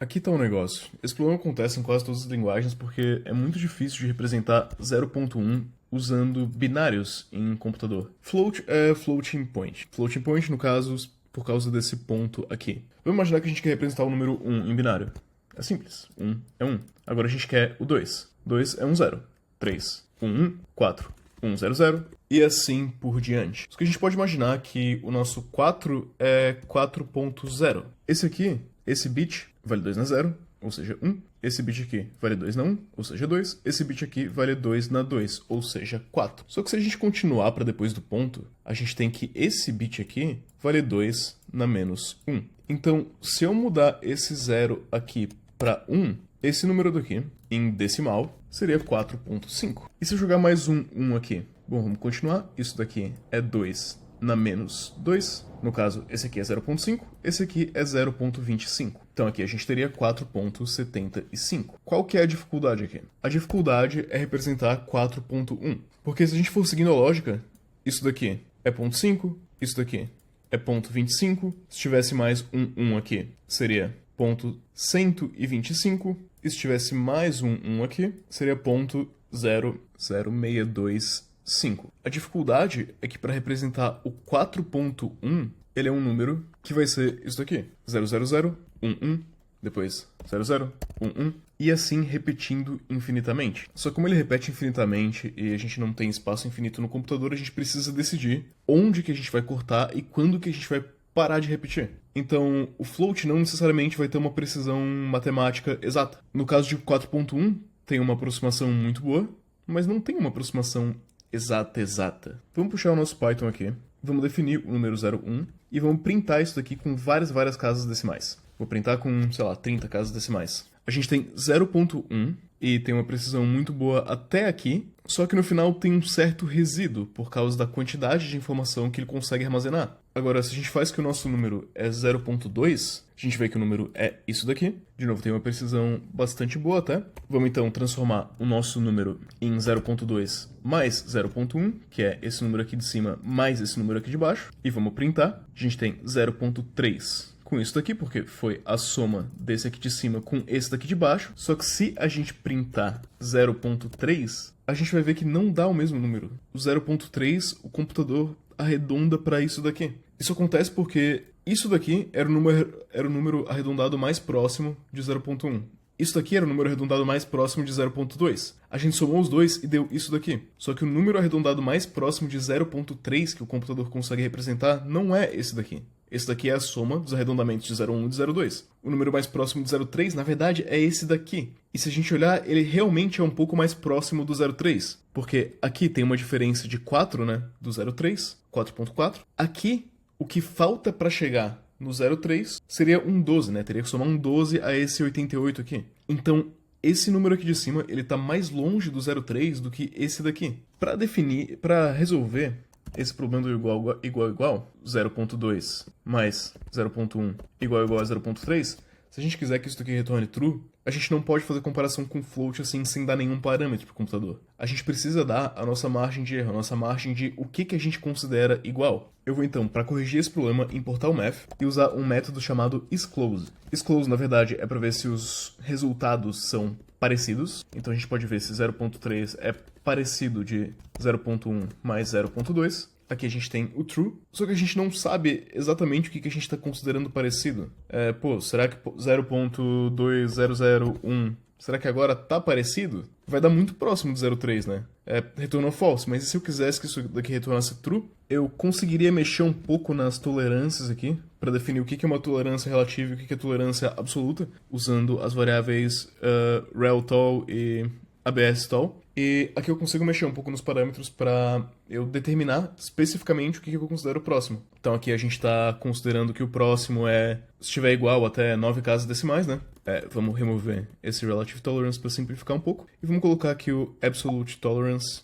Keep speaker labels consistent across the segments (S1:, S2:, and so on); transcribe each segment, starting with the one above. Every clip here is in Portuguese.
S1: Aqui tá um negócio. Esse problema acontece em quase todas as linguagens porque é muito difícil de representar 0.1 usando binários em computador. Float é floating point. Floating point, no caso, por causa desse ponto aqui. Vamos imaginar que a gente quer representar o número 1 em binário. É simples. 1 é 1. Agora a gente quer o 2. 2 é um 0. 3, 1, 1, 4, 1, 0, 0. E assim por diante. Só que a gente pode imaginar que o nosso 4 é 4.0. Esse aqui, esse bit, vale 2 na 0, ou seja, 1. Esse bit aqui vale 2 na 1, ou seja, 2. Esse bit aqui vale 2 na 2, ou seja, 4. Só que se a gente continuar para depois do ponto, a gente tem que esse bit aqui vale 2 na menos 1. Então, se eu mudar esse 0 aqui para 1, esse número daqui, em decimal, seria 4.5. E se eu jogar mais um 1 aqui? Bom, vamos continuar. Isso daqui é 2 na menos 2. No caso, esse aqui é 0.5, esse aqui é 0.25. Então aqui a gente teria 4.75. Qual que é a dificuldade aqui? A dificuldade é representar 4.1. Porque se a gente for seguindo a lógica, isso daqui é 0.5, isso daqui é 0.25. Se tivesse mais um 1 aqui, seria 0.125. E se tivesse mais um 1 aqui, seria 0.00625. A dificuldade é que para representar o 4.1, ele é um número que vai ser isso daqui. 000, 11, depois 00, 11, e assim repetindo infinitamente. Só que como ele repete infinitamente e a gente não tem espaço infinito no computador, a gente precisa decidir onde que a gente vai cortar e quando que a gente vai parar de repetir. Então, o float não necessariamente vai ter uma precisão matemática exata. No caso de 4.1, tem uma aproximação muito boa, mas não tem uma aproximação exata. Vamos puxar o nosso Python aqui, vamos definir o número 01 e vamos printar isso daqui com várias casas decimais. Vou printar com, sei lá, 30 casas decimais. A gente tem 0.1 e tem uma precisão muito boa até aqui, só que no final tem um certo resíduo por causa da quantidade de informação que ele consegue armazenar. Agora, se a gente faz que o nosso número é 0.2, a gente vê que o número é isso daqui. De novo, tem uma precisão bastante boa até. Vamos então transformar o nosso número em 0.2 mais 0.1, que é esse número aqui de cima mais esse número aqui de baixo. E vamos printar. A gente tem 0.3 com isso daqui, porque foi a soma desse aqui de cima com esse daqui de baixo. Só que se a gente printar 0.3, a gente vai ver que não dá o mesmo número. O 0.3, o computador arredonda para isso daqui. Isso acontece porque isso daqui era o número arredondado mais próximo de 0.1. Isso daqui era o número arredondado mais próximo de 0.2. A gente somou os dois e deu isso daqui. Só que o número arredondado mais próximo de 0.3 que o computador consegue representar não é esse daqui. Esse daqui é a soma dos arredondamentos de 0,1 e de 0,2. O número mais próximo de 0,3, na verdade, é esse daqui. E se a gente olhar, ele realmente é um pouco mais próximo do 0,3. Porque aqui tem uma diferença de 4, né? Do 0,3, 4.4. Aqui, o que falta para chegar no 0,3 seria um 12, né? Teria que somar um 12 a esse 88 aqui. Então, esse número aqui de cima, ele tá mais longe do 0,3 do que esse daqui. Para resolver esse problema do igual, 0.2 mais 0.1 igual a 0.3, se a gente quiser que isso daqui retorne true, a gente não pode fazer comparação com float assim sem dar nenhum parâmetro para o computador. A gente precisa dar a nossa margem de erro, a nossa margem de o que a gente considera igual. Eu vou então, para corrigir esse problema, importar o math e usar um método chamado isClose. isClose, na verdade, é para ver se os resultados são parecidos. Então a gente pode ver se 0.3 é parecido de 0.1 mais 0.2. Aqui a gente tem o true, só que a gente não sabe exatamente o que a gente está considerando parecido. Será que 0.2001, será que agora tá parecido? Vai dar muito próximo do 0.3, né? Retornou false, mas e se eu quisesse que isso daqui retornasse true, eu conseguiria mexer um pouco nas tolerâncias aqui, para definir o que é uma tolerância relativa e o que é tolerância absoluta, usando as variáveis reltol e abstol. E aqui eu consigo mexer um pouco nos parâmetros para eu determinar especificamente o que eu considero próximo. Então aqui a gente está considerando que o próximo se estiver igual até 9 casas decimais, né? Vamos remover esse relative tolerance para simplificar um pouco. E vamos colocar aqui o absolute tolerance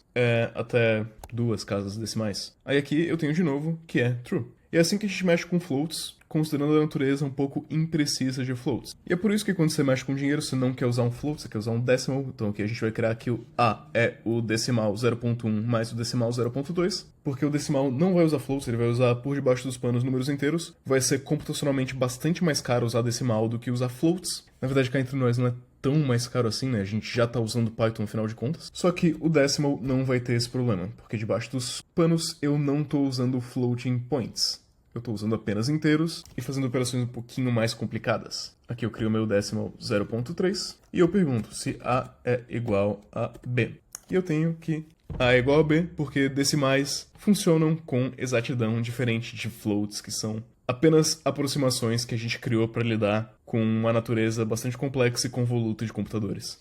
S1: até 2 casas decimais. Aí aqui eu tenho de novo que é true. E é assim que a gente mexe com floats considerando a natureza um pouco imprecisa de floats. E é por isso que quando você mexe com dinheiro, você não quer usar um float, você quer usar um decimal. Então aqui a gente vai criar que o A é o decimal 0.1 mais o decimal 0.2, porque o decimal não vai usar floats, ele vai usar por debaixo dos panos números inteiros. Vai ser computacionalmente bastante mais caro usar decimal do que usar floats. Na verdade, cá entre nós não é tão mais caro assim, né? A gente já tá usando Python no final de contas. Só que o decimal não vai ter esse problema, porque debaixo dos panos eu não tô usando floating points. Eu tô usando apenas inteiros e fazendo operações um pouquinho mais complicadas. Aqui eu crio meu decimal 0.3 e eu pergunto se A é igual a B. E eu tenho que A é igual a B porque decimais funcionam com exatidão diferente de floats, que são apenas aproximações que a gente criou para lidar com uma natureza bastante complexa e convoluta de computadores.